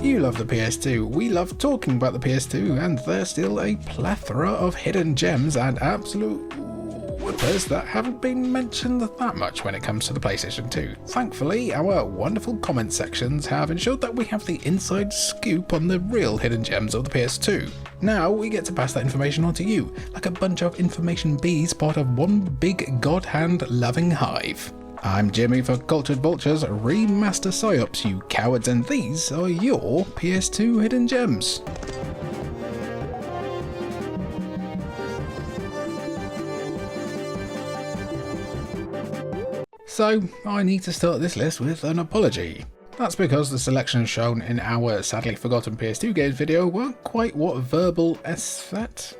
you love the PS2, we love talking about the PS2, and there's still a plethora of hidden gems and absolute whippers that haven't been mentioned that much when it comes to the PlayStation 2. Thankfully, our wonderful comment sections have ensured that we have the inside scoop on the real hidden gems of the PS2. Now we get to pass that information on to you, like a bunch of information bees part of one big god hand loving hive. I'm Jimmy for Cultured Vultures Remaster Psyops, you cowards, and these are your PS2 hidden gems. So, I need to start this list with an apology. That's because the selections shown in our sadly forgotten PS2 games video weren't quite what Verbal Esfet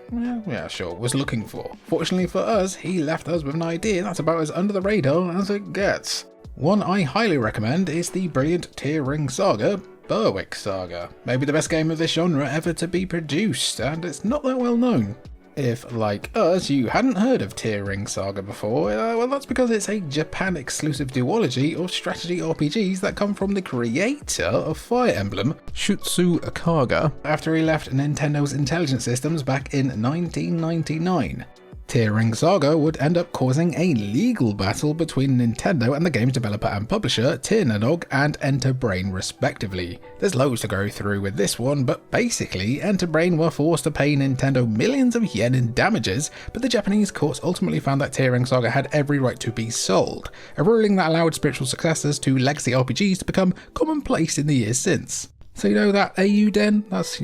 was looking for. Fortunately for us, he left us with an idea that's about as under the radar as it gets. One I highly recommend is the brilliant Tearing Saga, Berwick Saga. Maybe the best game of this genre ever to be produced, and it's not that well known. If, like us, you hadn't heard of Tearing Saga before, well that's because it's a Japan-exclusive duology of strategy RPGs that come from the creator of Fire Emblem, Shutsu Kaga, after he left Nintendo's Intelligent Systems back in 1999. Tearing Saga would end up causing a legal battle between Nintendo and the game's developer and publisher, Tirnanog and Enterbrain respectively. There's loads to go through with this one, but basically Enterbrain were forced to pay Nintendo millions of yen in damages, but the Japanese courts ultimately found that Tearing Saga had every right to be sold, a ruling that allowed spiritual successors to legacy RPGs to become commonplace in the years since. So you know that AU Den? That's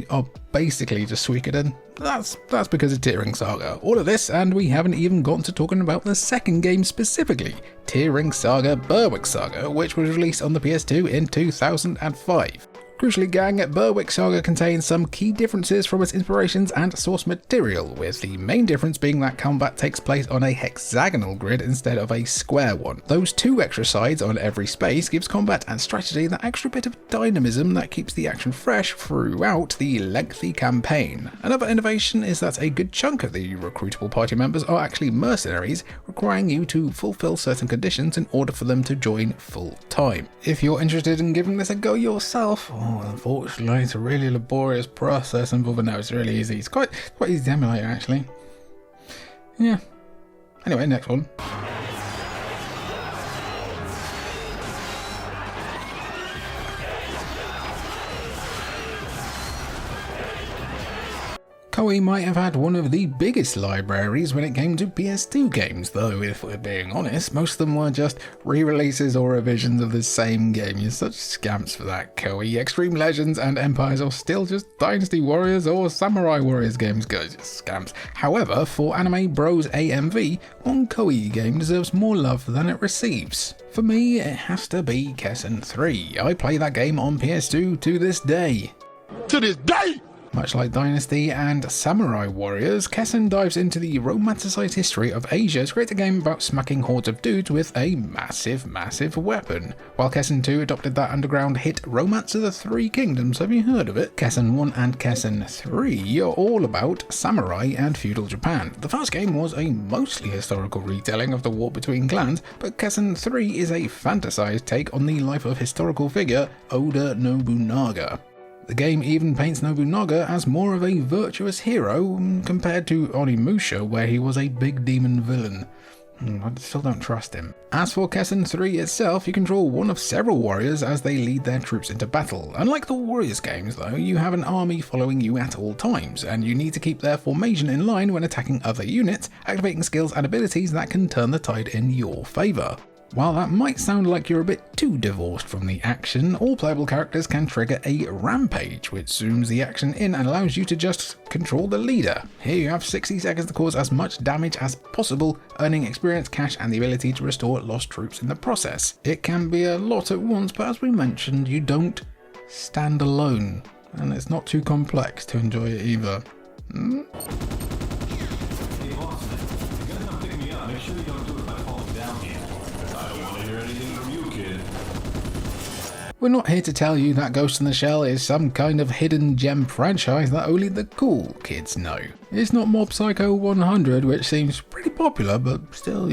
basically just Suikoden. That's because of Tearing Saga. All of this, and we haven't even gotten to talking about the second game specifically, Tearing Saga Berwick Saga, which was released on the PS2 in 2005. Crucially gang, Berwick Saga contains some key differences from its inspirations and source material, with the main difference being that combat takes place on a hexagonal grid instead of a square one. Those two extra sides on every space gives combat and strategy that extra bit of dynamism that keeps the action fresh throughout the lengthy campaign. Another innovation is that a good chunk of the recruitable party members are actually mercenaries, requiring you to fulfill certain conditions in order for them to join full time. If you're interested in giving this a go yourself, unfortunately, it's a really laborious process involving. No, it's really easy. It's quite easy to emulate, actually. Yeah. Anyway, next one. Koei might have had one of the biggest libraries when it came to PS2 games, though if we're being honest, most of them were just re-releases or revisions of the same game. You're such scamps for that, Koei. Extreme Legends and Empires are still just Dynasty Warriors or Samurai Warriors games, guys, just scamps. However, for Anime Bros AMV, one Koei game deserves more love than it receives. For me, it has to be Kessen 3. I play that game on PS2 to this day. To this day! Much like Dynasty and Samurai Warriors, Kessen dives into the romanticized history of Asia to create a game about smacking hordes of dudes with a massive weapon. While Kessen 2 adopted that underground hit Romance of the Three Kingdoms, have you heard of it? Kessen 1 and Kessen 3 are all about samurai and feudal Japan. The first game was a mostly historical retelling of the war between clans, but Kessen 3 is a fantasized take on the life of historical figure Oda Nobunaga. The game even paints Nobunaga as more of a virtuous hero compared to Onimusha, where he was a big demon villain. I still don't trust him. As for Kessen 3 itself, you control one of several warriors as they lead their troops into battle. Unlike the Warriors games though, you have an army following you at all times, and you need to keep their formation in line when attacking other units, activating skills and abilities that can turn the tide in your favour. While that might sound like you're a bit too divorced from the action, all playable characters can trigger a rampage, which zooms the action in and allows you to just control the leader. Here you have 60 seconds to cause as much damage as possible, earning experience, cash, and the ability to restore lost troops in the process. It can be a lot at once, but as we mentioned, you don't stand alone, and it's not too complex to enjoy it either. We're not here to tell you that Ghost in the Shell is some kind of hidden gem franchise that only the cool kids know. It's not Mob Psycho 100, which seems pretty popular, but still,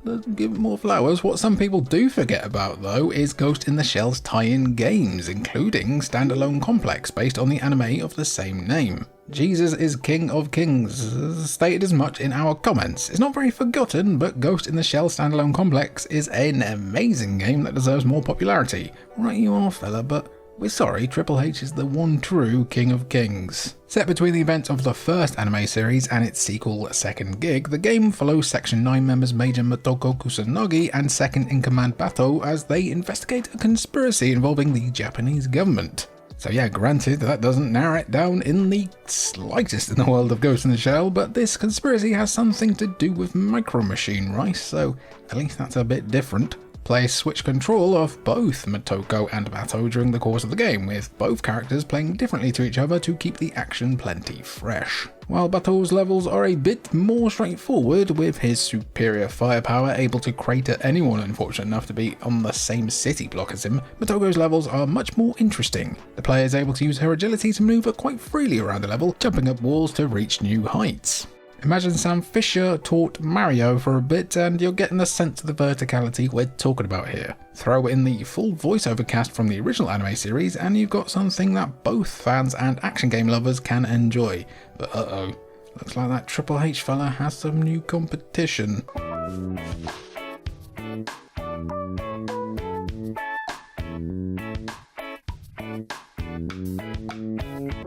let's give it more flowers. What some people do forget about, though, is Ghost in the Shell's tie-in games, including Standalone Complex, based on the anime of the same name. Jesus is King of Kings, stated as much in our comments. It's not very forgotten, but Ghost in the Shell Standalone Complex is an amazing game that deserves more popularity. Right you are, fella, but we're sorry, Triple H is the one true King of Kings. Set between the events of the first anime series and its sequel, Second Gig, the game follows Section 9 members Major Motoko Kusanagi and Second-in-Command Bato as they investigate a conspiracy involving the Japanese government. So yeah, granted, that doesn't narrow it down in the slightest in the world of Ghost in the Shell, but this conspiracy has something to do with Micro Machine Rice, so at least that's a bit different. Players switch control of both Motoko and Bato during the course of the game, with both characters playing differently to each other to keep the action plenty fresh. While Bato's levels are a bit more straightforward, with his superior firepower able to crater anyone unfortunate enough to be on the same city block as him, Motoko's levels are much more interesting. The player is able to use her agility to maneuver quite freely around the level, jumping up walls to reach new heights. Imagine Sam Fisher taught Mario for a bit and you're getting a sense of the verticality we're talking about here. Throw in the full voiceover cast from the original anime series and you've got something that both fans and action game lovers can enjoy. But looks like that Triple H fella has some new competition.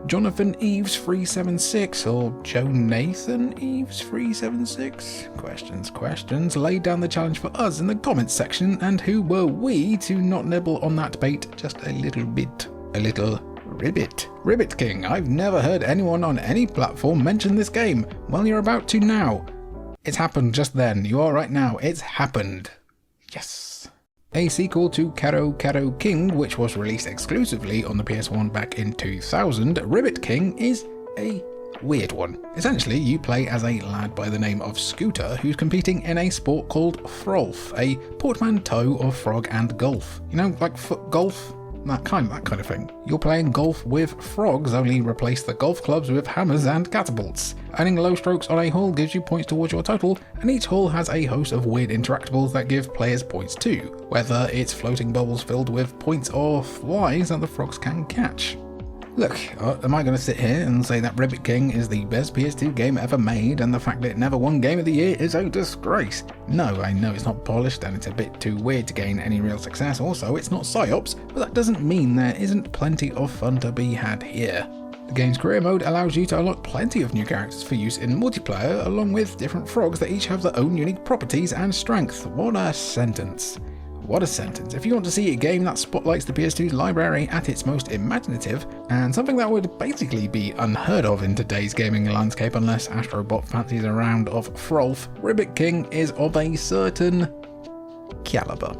Jonathan Eves 376 or Jonathan Eves 376? Questions laid down the challenge for us in the comments section, and who were we to not nibble on that bait just a little bit? A little ribbit. Ribbit King, I've never heard anyone on any platform mention this game. Well, you're about to now. It's happened just then. You are right now. It's happened. Yes. A sequel to Karo Karo King, which was released exclusively on the PS1 back in 2000, Ribbit King is a weird one. Essentially, you play as a lad by the name of Scooter who's competing in a sport called Frolf, a portmanteau of frog and golf. You know, like foot golf? That kind of thing. You're playing golf with frogs, only replace the golf clubs with hammers and catapults. Earning low strokes on a hole gives you points towards your total, and each hole has a host of weird interactables that give players points too, whether it's floating bubbles filled with points or flies that the frogs can catch. Look, am I going to sit here and say that Ribbit King is the best PS2 game ever made and the fact that it never won Game of the Year is a disgrace? No, I know it's not polished and it's a bit too weird to gain any real success. Also, it's not Psyops, but that doesn't mean there isn't plenty of fun to be had here. The game's career mode allows you to unlock plenty of new characters for use in multiplayer, along with different frogs that each have their own unique properties and strength. What a sentence. What a sentence. If you want to see a game that spotlights the PS2's library at its most imaginative, and something that would basically be unheard of in today's gaming landscape unless Astrobot fancies a round of Frolf, Ribbit King is of a certain caliber.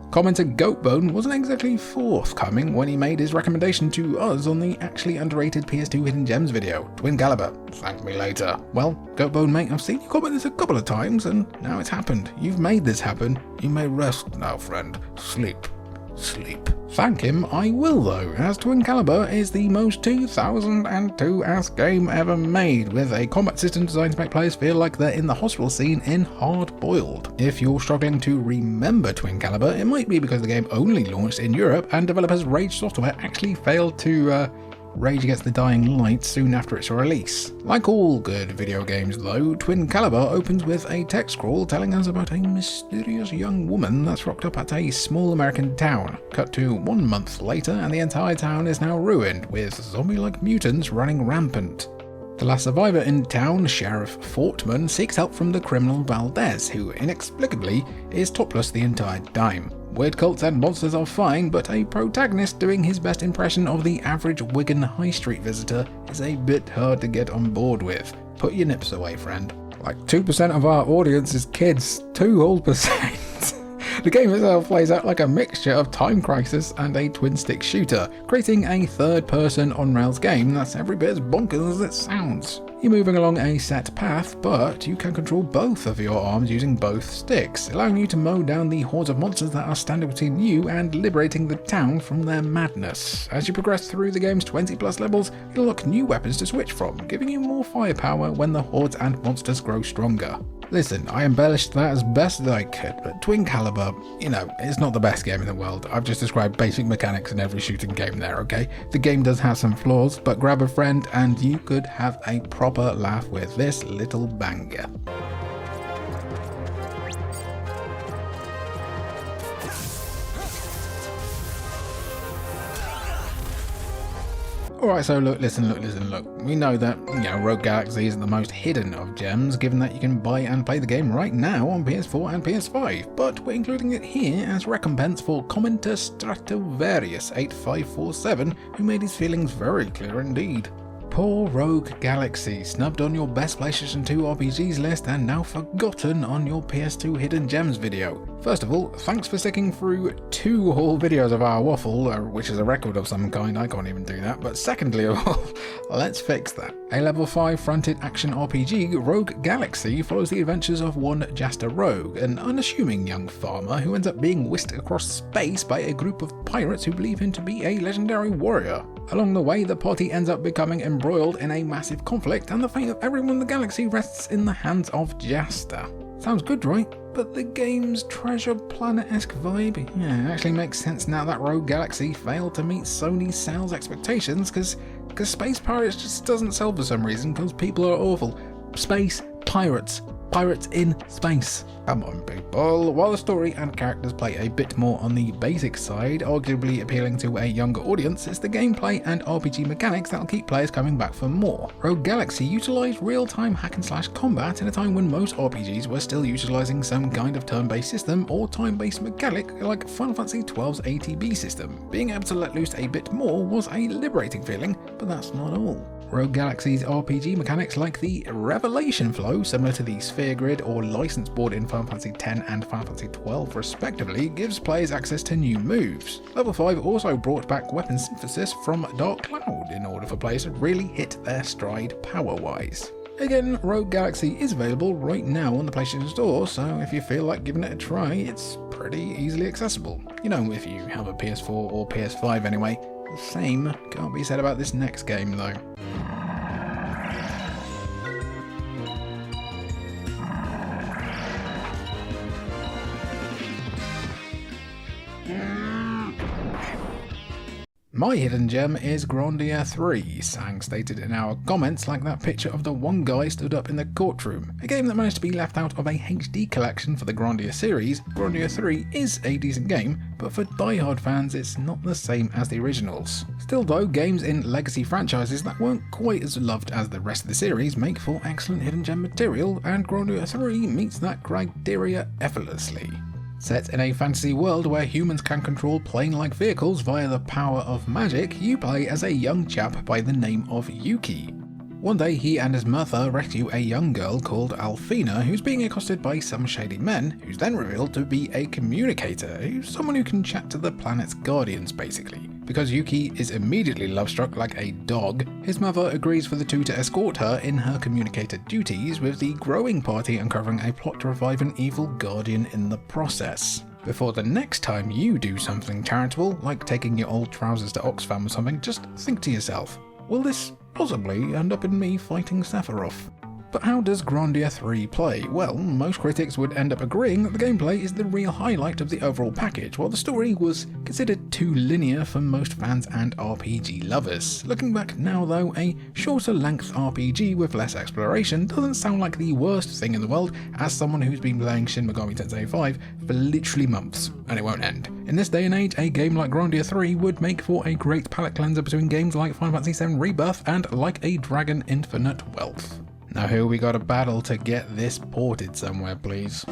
Commenter Goatbone wasn't exactly forthcoming when he made his recommendation to us on the actually underrated PS2 Hidden Gems video, Twin Caliber. Thank me later. Well, Goatbone mate, I've seen you comment this a couple of times and now it's happened. You've made this happen. You may rest now, friend. Sleep. Thank him I will though, as Twin Caliber is the most 2002-esque game ever made, with a combat system designed to make players feel like they're in the hospital scene in Hard Boiled. If you're struggling to remember Twin Caliber, it might be because the game only launched in Europe and developers Rage Software actually failed to rage against the dying light soon after its release. Like all good video games though, Twin Caliber opens with a text scroll telling us about a mysterious young woman that's rocked up at a small American town. Cut to 1 month later and the entire town is now ruined, with zombie-like mutants running rampant. The last survivor in town, Sheriff Fortman, seeks help from the criminal Valdez, who inexplicably is topless the entire time. Weird cults and monsters are fine, but a protagonist doing his best impression of the average Wigan High Street visitor is a bit hard to get on board with. Put your nips away, friend. Like 2% of our audience is kids, 2%. The game itself plays out like a mixture of Time Crisis and a twin-stick shooter, creating a third-person on-rails game that's every bit as bonkers as it sounds. You're moving along a set path, but you can control both of your arms using both sticks, allowing you to mow down the hordes of monsters that are standing between you and liberating the town from their madness. As you progress through the game's 20 plus levels, you'll unlock new weapons to switch from, giving you more firepower when the hordes and monsters grow stronger. Listen, I embellished that as best as I could, but Twin Caliber, you know, it's not the best game in the world. I've just described basic mechanics in every shooting game there, okay? The game does have some flaws, but grab a friend and you could have a proper laugh with this little banger. Alright, so listen. We know that, Rogue Galaxy is the most hidden of gems, given that you can buy and play the game right now on PS4 and PS5, but we're including it here as recompense for commenter Stratovarius8547, who made his feelings very clear indeed. Poor Rogue Galaxy, snubbed on your best PlayStation 2 RPGs list and now forgotten on your PS2 Hidden Gems video. First of all, thanks for sticking through 2 whole videos of our waffle, which is a record of some kind. I can't even do that. But secondly of all, let's fix that. A level 5 fronted action RPG, Rogue Galaxy follows the adventures of one Jaster Rogue, an unassuming young farmer who ends up being whisked across space by a group of pirates who believe him to be a legendary warrior. Along the way, the party ends up becoming embroiled in a massive conflict, and the fate of everyone in the galaxy rests in the hands of Jaster. Sounds good, right? But the game's Treasure Planet-esque vibe, it actually makes sense now that Rogue Galaxy failed to meet Sony's sales expectations, because Space Pirates just doesn't sell for some reason, because people are awful. Space Pirates. Pirates in space. Come on, people. While the story and characters play a bit more on the basic side, arguably appealing to a younger audience, it's the gameplay and RPG mechanics that'll keep players coming back for more. Rogue Galaxy utilised real-time hack-and-slash combat in a time when most RPGs were still utilising some kind of turn-based system or time-based mechanic like Final Fantasy XII's ATB system. Being able to let loose a bit more was a liberating feeling, but that's not all. Rogue Galaxy's RPG mechanics like the Revelation Flow, similar to the Sphere Grid or License Board in Final Fantasy X and Final Fantasy XII respectively, gives players access to new moves. Level 5 also brought back weapon synthesis from Dark Cloud in order for players to really hit their stride power-wise. Again, Rogue Galaxy is available right now on the PlayStation Store, so if you feel like giving it a try, it's pretty easily accessible. If you have a PS4 or PS5 anyway. The same can't be said about this next game though. My hidden gem is Grandia 3, Sang stated in our comments like that picture of the one guy stood up in the courtroom. A game that managed to be left out of a HD collection for the Grandia series, Grandia 3 is a decent game, but for die-hard fans it's not the same as the originals. Still though, games in legacy franchises that weren't quite as loved as the rest of the series make for excellent hidden gem material, and Grandia 3 meets that criteria effortlessly. Set in a fantasy world where humans can control plane-like vehicles via the power of magic, you play as a young chap by the name of Yuki. One day he and his mother rescue a young girl called Alfina who's being accosted by some shady men, who's then revealed to be a communicator, who's someone who can chat to the planet's guardians basically. Because Yuki is immediately love-struck like a dog, his mother agrees for the two to escort her in her communicator duties, with the growing party uncovering a plot to revive an evil guardian in the process. Before the next time you do something charitable, like taking your old trousers to Oxfam or something, just think to yourself, will this possibly end up in me fighting Sephiroth? But how does Grandia 3 play? Well, most critics would end up agreeing that the gameplay is the real highlight of the overall package, while the story was considered too linear for most fans and RPG lovers. Looking back now though, a shorter length RPG with less exploration doesn't sound like the worst thing in the world, as someone who's been playing Shin Megami Tensei 5 for literally months, and it won't end. In this day and age, a game like Grandia 3 would make for a great palate cleanser between games like Final Fantasy VII Rebirth and Like a Dragon Infinite Wealth. Now who we got to battle to get this ported somewhere, please?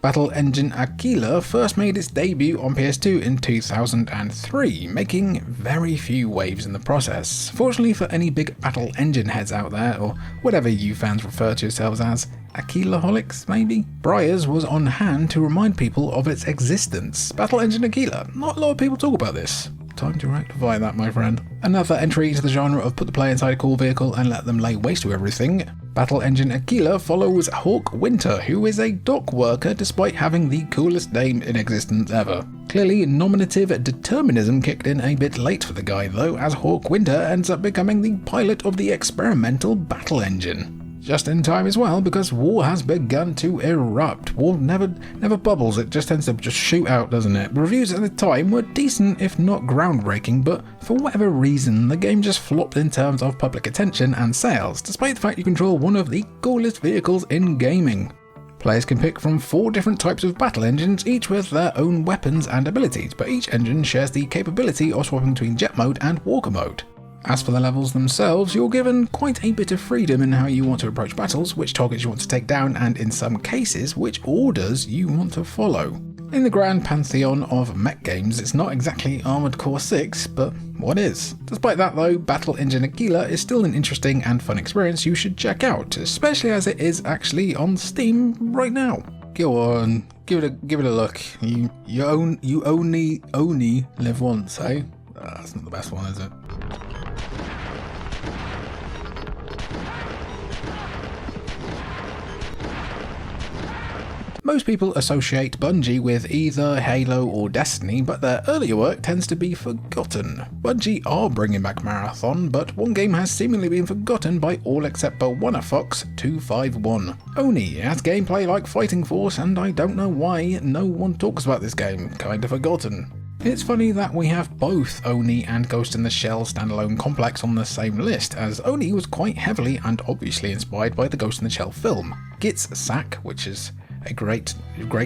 Battle engine Aquila first made its debut on PS2 in 2003, making very few waves in the process. Fortunately for any big battle engine heads out there, or whatever you fans refer to yourselves as, Aquilaholics maybe? Briars was on hand to remind people of its existence. Battle engine Aquila, not a lot of people talk about this. Time to rectify that, my friend. Another entry into the genre of put the player inside a cool vehicle and let them lay waste to everything. Battle engine Aquila follows Hawk Winter, who is a dock worker despite having the coolest name in existence ever. Clearly, nominative determinism kicked in a bit late for the guy though, as Hawk Winter ends up becoming the pilot of the experimental battle engine. Just in time as well, because war has begun to erupt. War never bubbles, it just tends to just shoot out, doesn't it? Reviews at the time were decent, if not groundbreaking, but for whatever reason, the game just flopped in terms of public attention and sales, despite the fact you control one of the coolest vehicles in gaming. Players can pick from 4 different types of battle engines, each with their own weapons and abilities, but each engine shares the capability of swapping between jet mode and walker mode. As for the levels themselves, you're given quite a bit of freedom in how you want to approach battles, which targets you want to take down, and in some cases, which orders you want to follow. In the grand pantheon of mech games, it's not exactly Armored Core 6, but what is? Despite that though, Battle Engine Aquila is still an interesting and fun experience you should check out, especially as it is actually on Steam right now. Go on, give it a look. You only live once, eh? That's not the best one, is it? Most people associate Bungie with either Halo or Destiny, but their earlier work tends to be forgotten. Bungie are bringing back Marathon, but one game has seemingly been forgotten by all except Fox 251. Oni has gameplay like Fighting Force, and I don't know why no one talks about this game, kinda forgotten. It's funny that we have both Oni and Ghost in the Shell standalone complex on the same list, as Oni was quite heavily and obviously inspired by the Ghost in the Shell film. Git's Sack, which is a great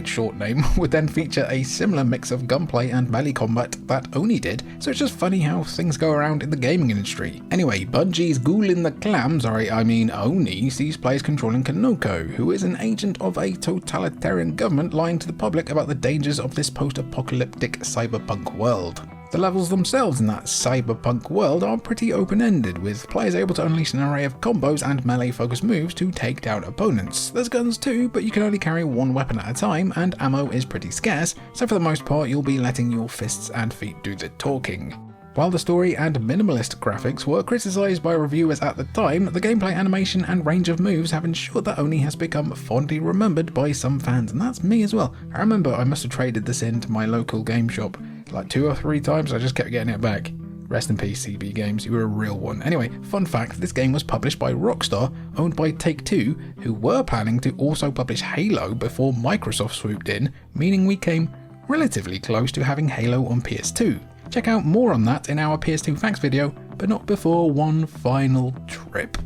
short name, would then feature a similar mix of gunplay and melee combat that Oni did, so it's just funny how things go around in the gaming industry. Anyway, Bungie's Ghoul in the Clams, Oni, sees players controlling Kanoko, who is an agent of a totalitarian government lying to the public about the dangers of this post-apocalyptic cyberpunk world. The levels themselves in that cyberpunk world are pretty open-ended, with players able to unleash an array of combos and melee-focused moves to take down opponents. There's guns too, but you can only carry one weapon at a time, and ammo is pretty scarce, so for the most part you'll be letting your fists and feet do the talking. While the story and minimalist graphics were criticised by reviewers at the time, the gameplay, animation and range of moves have ensured that Oni has become fondly remembered by some fans, and that's me as well. I remember I must have traded this into my local game shop like 2 or 3 times, I just kept getting it back. Rest in peace, CB Games, you were a real one. Anyway, fun fact, this game was published by Rockstar, owned by Take-Two, who were planning to also publish Halo before Microsoft swooped in, meaning we came relatively close to having Halo on PS2. Check out more on that in our PS2 facts video, but not before one final trip.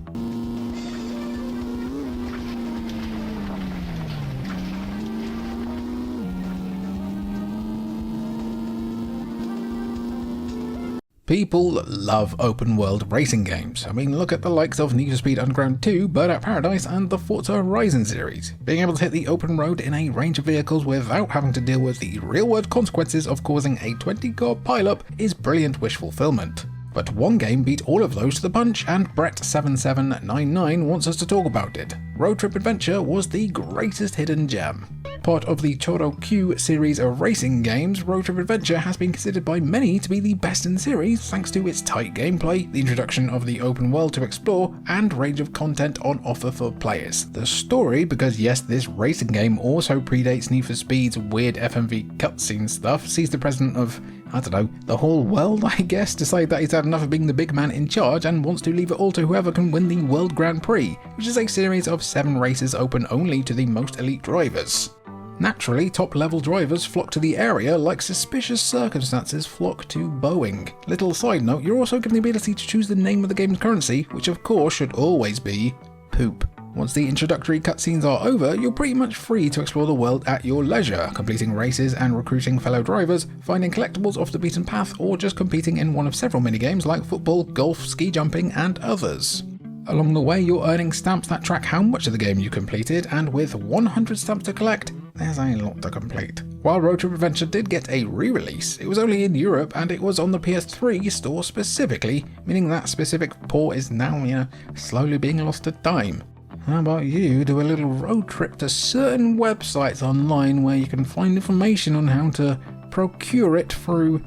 People love open world racing games. I mean, look at the likes of Need for Speed Underground 2, Burnout Paradise and the Forza Horizon series. Being able to hit the open road in a range of vehicles without having to deal with the real world consequences of causing a 20-car pileup is brilliant wish fulfillment. But one game beat all of those to the punch, and Brett7799 wants us to talk about it. Road Trip Adventure was the greatest hidden gem. Part of the Choro Q series of racing games, Road Trip Adventure has been considered by many to be the best in the series thanks to its tight gameplay, the introduction of the open world to explore, and range of content on offer for players. The story, because yes, this racing game also predates Need for Speed's weird FMV cutscene stuff, sees the president of, I don't know, the whole world, I guess, decide that he's had enough of being the big man in charge and wants to leave it all to whoever can win the World Grand Prix, which is a series of 7 races open only to the most elite drivers. Naturally, top-level drivers flock to the area like suspicious circumstances flock to Boeing. Little side note, you're also given the ability to choose the name of the game's currency, which of course should always be poop. Once the introductory cutscenes are over, you're pretty much free to explore the world at your leisure, completing races and recruiting fellow drivers, finding collectibles off the beaten path, or just competing in one of several minigames like football, golf, ski jumping, and others. Along the way, you're earning stamps that track how much of the game you completed, and with 100 stamps to collect, there's a lot to complete. While Road Trip Adventure did get a re-release, it was only in Europe and it was on the PS3 store specifically, meaning that specific port is now, slowly being lost to time. How about you do a little road trip to certain websites online where you can find information on how to procure it through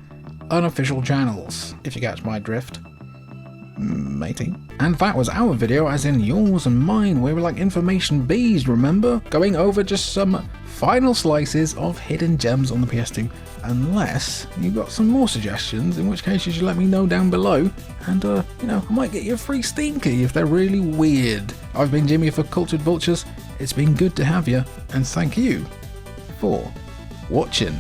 unofficial channels, if you catch my drift, matey. And that was our video, as in yours and mine. We were like information bees, remember? Going over just some final slices of hidden gems on the PS2, unless you've got some more suggestions, in which case you should let me know down below, and I might get you a free Steam key if they're really weird. I've been Jimmy for Cultured Vultures. It's been good to have you, and thank you for watching.